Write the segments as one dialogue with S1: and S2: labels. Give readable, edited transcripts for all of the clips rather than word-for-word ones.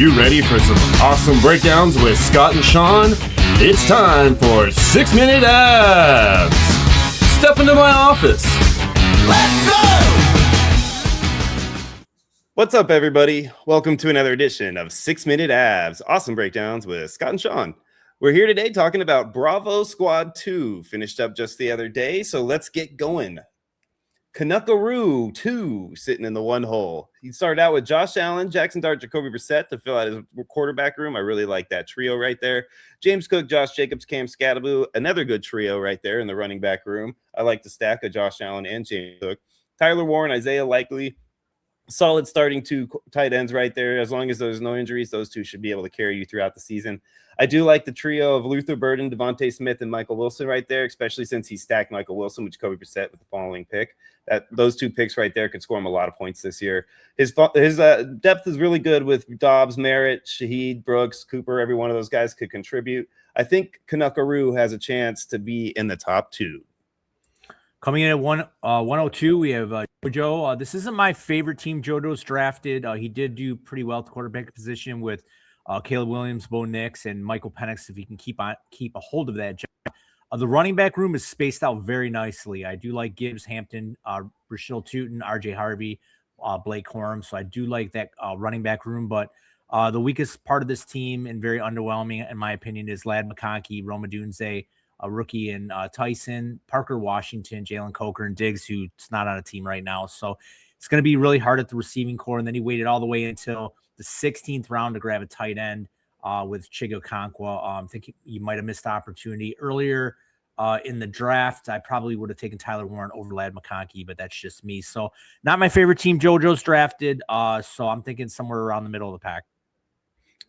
S1: you ready for some awesome breakdowns with Scott and Sean? It's time for 6 Minute Abs. Step into my office.
S2: Let's go!
S3: What's up, everybody? Welcome to another edition of 6 Minute Abs, awesome breakdowns with Scott and Sean. We're here today talking about Bravo Squad 2, finished up just the other day, so let's get going. Canuckaroo 2 sitting in the one hole. He started out with Josh Allen, Jackson Dart, Jacoby Brissett to fill out his quarterback room. I really like that trio right there. James Cook, Josh Jacobs, Cam Scattaboo, another good trio right there in the running back room. I like the stack of Josh Allen and James Cook. Tyler Warren, Isaiah Likely, solid starting two tight ends right there. As long as there's no injuries, those two should be able to carry you throughout the season. I do like the trio of Luther Burden, Devontae Smith, and Michael Wilson right there, especially since he stacked Michael Wilson with Jacoby Brissett with the following pick. Those two picks right there could score him a lot of points this year. His depth is really good with Dobbs, Merritt, Shaheed, Brooks, Cooper. Every one of those guys could contribute. I think Canuckaroo has a chance to be in the top two.
S4: Coming in at 102, we have JoJo. This isn't my favorite team JoJo's drafted. He did do pretty well at the quarterback position with Caleb Williams, Bo Nix, and Michael Penix if he can keep a hold of that job. The running back room is spaced out very nicely. I do like Gibbs, Hampton, Rashil Tootin, RJ Harvey, Blake Corum. So I do like that running back room. But the weakest part of this team and very underwhelming, in my opinion, is Lad McConkey, Roma Dunze, a rookie, and Tyson, Parker Washington, Jalen Coker, and Diggs, who's not on a team right now. So it's going to be really hard at the receiving core. And then he waited all the way until the 16th round to grab a tight end with Chigo Okonkwo. I think you might have missed the opportunity earlier in the draft. I probably would have taken Tyler Warren over Lad McConkey, but that's just me. So not my favorite team JoJo's drafted. So I'm thinking somewhere around the middle of the pack.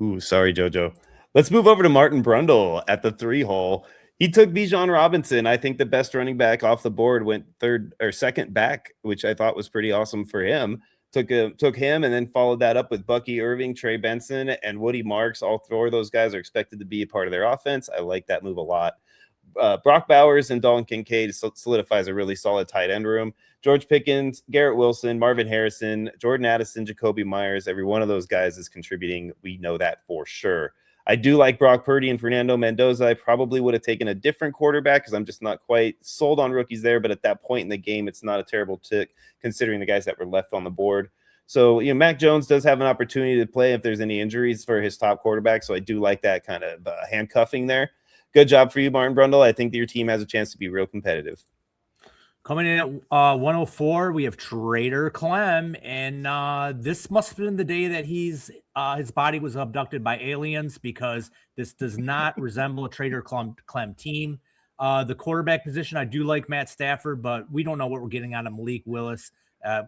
S3: Ooh, sorry, JoJo. Let's move over to Martin Brundle at the 3 hole. He took Bijan Robinson. I think the best running back off the board went second back, which I thought was pretty awesome for him. Took him and then followed that up with Bucky Irving, Trey Benson, and Woody Marks. All 4 of those guys are expected to be a part of their offense. I like that move a lot. Brock Bowers and Dalton Kincaid solidifies a really solid tight end room. George Pickens, Garrett Wilson, Marvin Harrison, Jordan Addison, Jacoby Myers. Every one of those guys is contributing. We know that for sure. I do like Brock Purdy and Fernando Mendoza. I probably would have taken a different quarterback because I'm just not quite sold on rookies there. But at that point in the game, it's not a terrible tick considering the guys that were left on the board. So, Mac Jones does have an opportunity to play if there's any injuries for his top quarterback. So I do like that kind of handcuffing there. Good job for you, Martin Brundle. I think that your team has a chance to be real competitive.
S4: Coming in at 104, we have Trader Clem, and this must have been the day that his body was abducted by aliens, because this does not resemble a Trader Clem team. The quarterback position, I do like Matt Stafford, but we don't know what we're getting out of Malik Willis.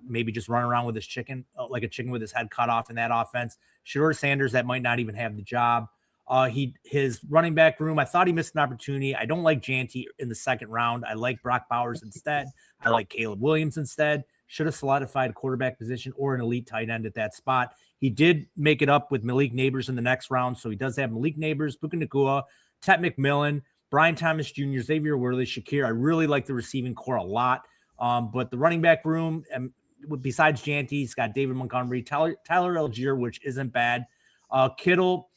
S4: Maybe just run around with his chicken, like a chicken with his head cut off in that offense. Shedeur Sanders, that might not even have the job. His running back room, I thought he missed an opportunity. I don't like Janty in the second round. I like Brock Bowers instead. I like Caleb Williams instead. Should have solidified quarterback position or an elite tight end at that spot. He did make it up with Malik Neighbors in the next round. So he does have Malik Neighbors, Puka Nacua, Tet McMillan, Brian Thomas Jr., Xavier Worley, Shakir. I really like the receiving core a lot. But the running back room, besides Janty, he's got David Montgomery, Tyler Algier, which isn't bad. Kittle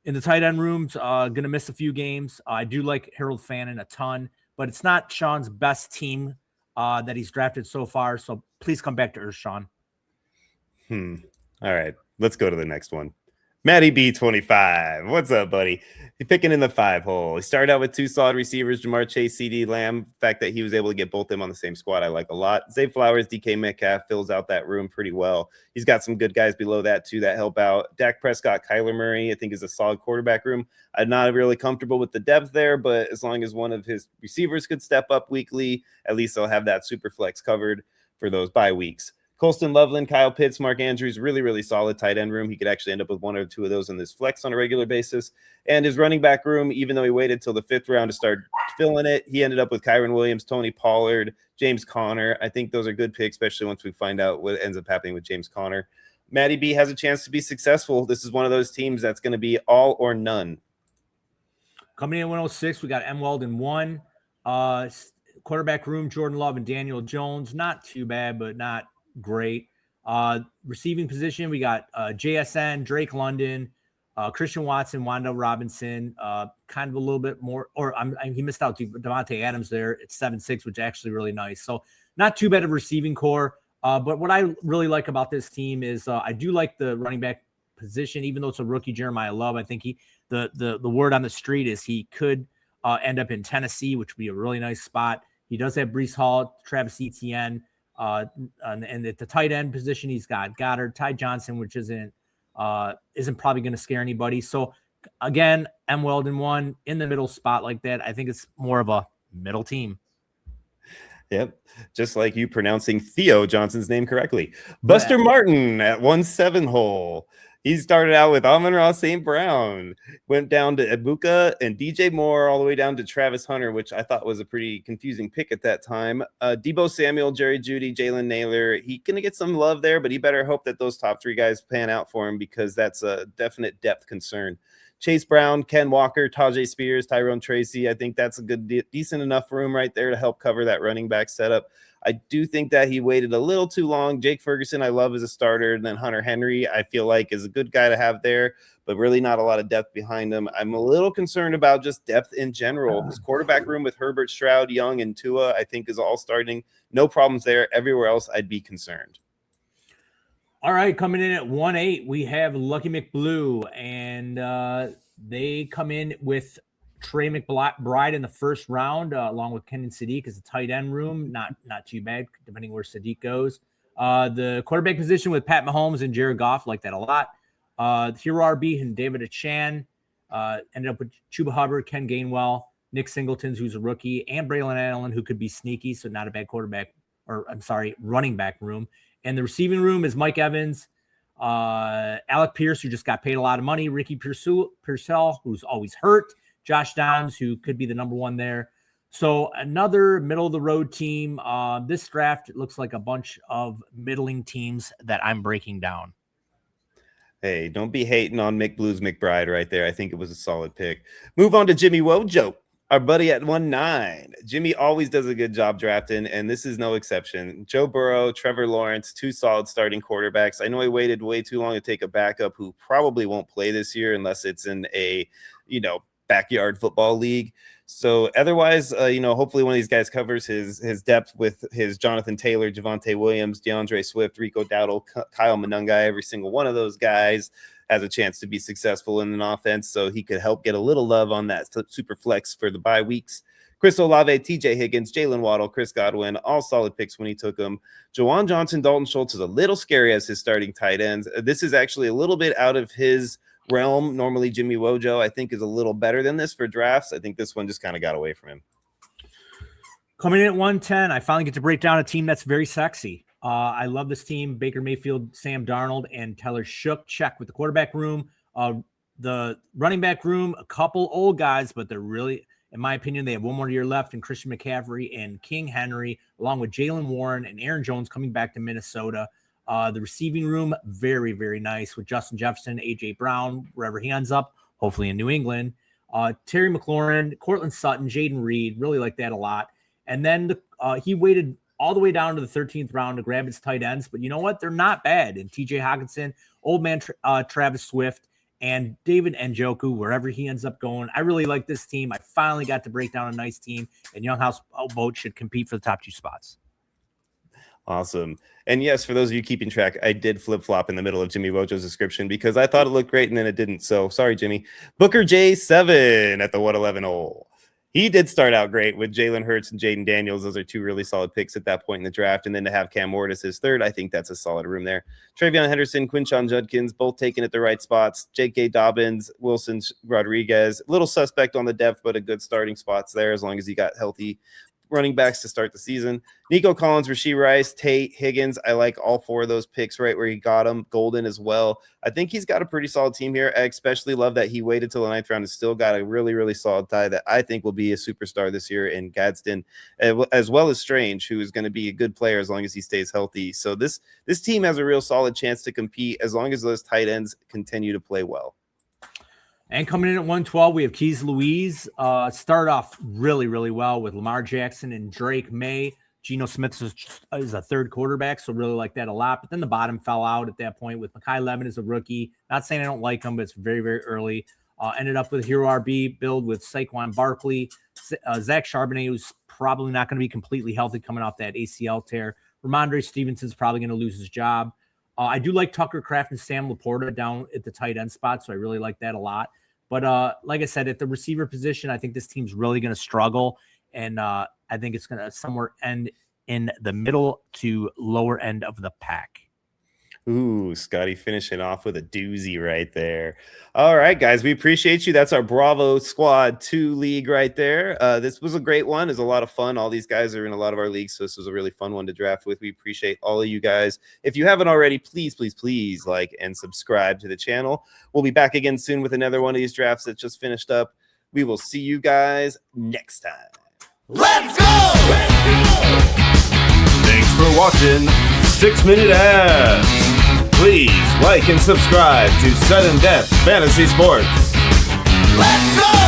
S4: in the tight end room's going to miss a few games. I do like Harold Fannin a ton, but it's not Sean's best team that he's drafted so far. So please come back to Earth, Sean.
S3: All right, let's go to the next one. Matty B25. What's up, buddy? He's picking in the 5 hole. He started out with 2 solid receivers, Jamar Chase, CD Lamb. The fact that he was able to get both of them on the same squad, I like a lot. Zay Flowers, DK Metcalf fills out that room pretty well. He's got some good guys below that, too, that help out. Dak Prescott, Kyler Murray, I think is a solid quarterback room. I'm not really comfortable with the depth there, but as long as one of his receivers could step up weekly, at least they'll have that super flex covered for those bye weeks. Colston Loveland, Kyle Pitts, Mark Andrews, really, really solid tight end room. He could actually end up with 1 or 2 of those in this flex on a regular basis. And his running back room, even though he waited till the 5th round to start filling it, he ended up with Kyron Williams, Tony Pollard, James Conner. I think those are good picks, especially once we find out what ends up happening with James Conner. Matty B has a chance to be successful. This is one of those teams that's going to be all or none.
S4: Coming in 106, we got M. Weldon 1. Quarterback room, Jordan Love and Daniel Jones. Not too bad, but not great. Receiving position, we got JSN, Drake London, Christian Watson, Wanda Robinson, kind of a little bit more, or he missed out to Devontae Adams there at 7'6", which is actually really nice. So not too bad of a receiving core. But what I really like about this team is I do like the running back position, even though it's a rookie, Jeremiah Love. I think the word on the street is he could end up in Tennessee, which would be a really nice spot. He does have Breece Hall, Travis Etienne, and at the tight end position, he's got Goddard, Ty Johnson, which isn't probably going to scare anybody. So again, M. Weldon one in the middle spot like that. I think it's more of a middle team.
S3: Yep. Just like you pronouncing Theo Johnson's name correctly. Buster Martin at 1-7 hole. He started out with Amon-Ra St. Brown, went down to Ibuka and DJ Moore, all the way down to Travis Hunter, which I thought was a pretty confusing pick at that time. Debo Samuel, Jerry Jeudy, Jalen Naylor. He's going to get some love there, but he better hope that those top three guys pan out for him, because that's a definite depth concern. Chase Brown, Ken Walker, Tajay Spears, Tyrone Tracy. I think that's a good, decent enough room right there to help cover that running back setup. I do think that he waited a little too long. Jake Ferguson, I love as a starter. And then Hunter Henry, I feel like is a good guy to have there, but really not a lot of depth behind him. I'm a little concerned about just depth in general. This quarterback room with Herbert, Stroud, Young, and Tua, I think is all starting. No problems there. Everywhere else, I'd be concerned.
S4: All right, coming in at 1-8, we have Lucky McBlue, and they come in with Trey McBride in the first round, along with Kenan Sadiq as a tight end room. Not too bad, depending where Sadiq goes. The quarterback position with Pat Mahomes and Jared Goff, like that a lot. Hero RB and David Achan ended up with Chuba Hubbard, Ken Gainwell, Nick Singletons, who's a rookie, and Braylon Allen, who could be sneaky, so not a bad running back room. And the receiving room is Mike Evans, Alec Pierce, who just got paid a lot of money, Ricky Purcell, who's always hurt, Josh Downs, who could be the number one there. So another middle-of-the-road team. This draft looks like a bunch of middling teams that I'm breaking down.
S3: Hey, don't be hating on McBlue's McBride right there. I think it was a solid pick. Move on to Jimmy Wojo, our buddy at 1-9. Jimmy always does a good job drafting, and this is no exception. Joe Burrow, Trevor Lawrence, two solid starting quarterbacks. I know he waited way too long to take a backup who probably won't play this year unless it's in a, backyard football league. So otherwise, hopefully one of these guys covers his depth with his Jonathan Taylor, Javonte Williams, DeAndre Swift, Rico Dowdle, Kyle Monungai. Every single one of those guys has a chance to be successful in an offense, so he could help get a little love on that super flex for the bye weeks. Chris Olave, TJ Higgins, Jalen Waddle, Chris Godwin, all solid picks when he took them. Jawan Johnson, Dalton Schultz is a little scary as his starting tight ends. This is actually a little bit out of his realm. Normally, Jimmy Wojo, I think, is a little better than this for drafts. I think this one just kind of got away from him.
S4: Coming in at 110, I finally get to break down a team that's very sexy. I love this team. Baker Mayfield, Sam Darnold, and Taylor Shook check with the quarterback room. The running back room, a couple old guys, but they're really, in my opinion, they have one more year left in Christian McCaffrey and King Henry, along with Jalen Warren and Aaron Jones coming back to Minnesota. The receiving room, very, very nice with Justin Jefferson, A.J. Brown, wherever he ends up, hopefully in New England. Terry McLaurin, Cortland Sutton, Jaden Reed, really like that a lot. And then he waited all the way down to the 13th round to grab his tight ends. But you know what? They're not bad. And T.J. Hawkinson, old man Travis Swift, and David Njoku, wherever he ends up going. I really like this team. I finally got to break down a nice team, and Young House Boat should compete for the top two spots.
S3: Awesome. And yes, for those of you keeping track, I did flip-flop in the middle of Jimmy Wojo's description because I thought it looked great and then it didn't. So sorry, Jimmy. Booker J7 at the 111 hole. He did start out great with Jalen Hurts and Jaden Daniels. Those are two really solid picks at that point in the draft. And then to have Cam Ward as his third, I think that's a solid room there. Travion Henderson, Quinshon Judkins, both taken at the right spots. J.K. Dobbins, Wilson Rodriguez, little suspect on the depth, but a good starting spots there as long as he got healthy running backs to start the season. Nico Collins, Rashee Rice, Tate, Higgins. I like all four of those picks right where he got them. Golden as well. I think he's got a pretty solid team here. I especially love that he waited till the 9th round and still got a really, really solid tie that I think will be a superstar this year in Gadsden, as well as Strange, who is going to be a good player as long as he stays healthy. So this team has a real solid chance to compete as long as those tight ends continue to play well.
S4: And coming in at 112, we have Keys Louise. Start off really, really well with Lamar Jackson and Drake May. Geno Smith is a third quarterback, so really like that a lot. But then the bottom fell out at that point with Mekhi Levin as a rookie. Not saying I don't like him, but it's very, very early. Ended up with a Hero RB build with Saquon Barkley, Zach Charbonnet, who's probably not going to be completely healthy coming off that ACL tear. Ramondre Stevenson's probably going to lose his job. I do like Tucker Kraft and Sam Laporta down at the tight end spot, so I really like that a lot. But like I said, at the receiver position, I think this team's really going to struggle, and I think it's going to somewhere end in the middle to lower end of the pack.
S3: Ooh, Scotty finishing off with a doozy right there. All right, guys, we appreciate you. That's our Bravo Squad 2 league right there. This was a great one. It was a lot of fun. All these guys are in a lot of our leagues, so this was a really fun one to draft with. We appreciate all of you guys. If you haven't already, please, please, please like and subscribe to the channel. We'll be back again soon with another one of these drafts that just finished up. We will see you guys next time.
S2: Let's go!
S1: Thanks for watching 6 Minute Ads. Please like and subscribe to Sudden Death Fantasy Sports.
S2: Let's go!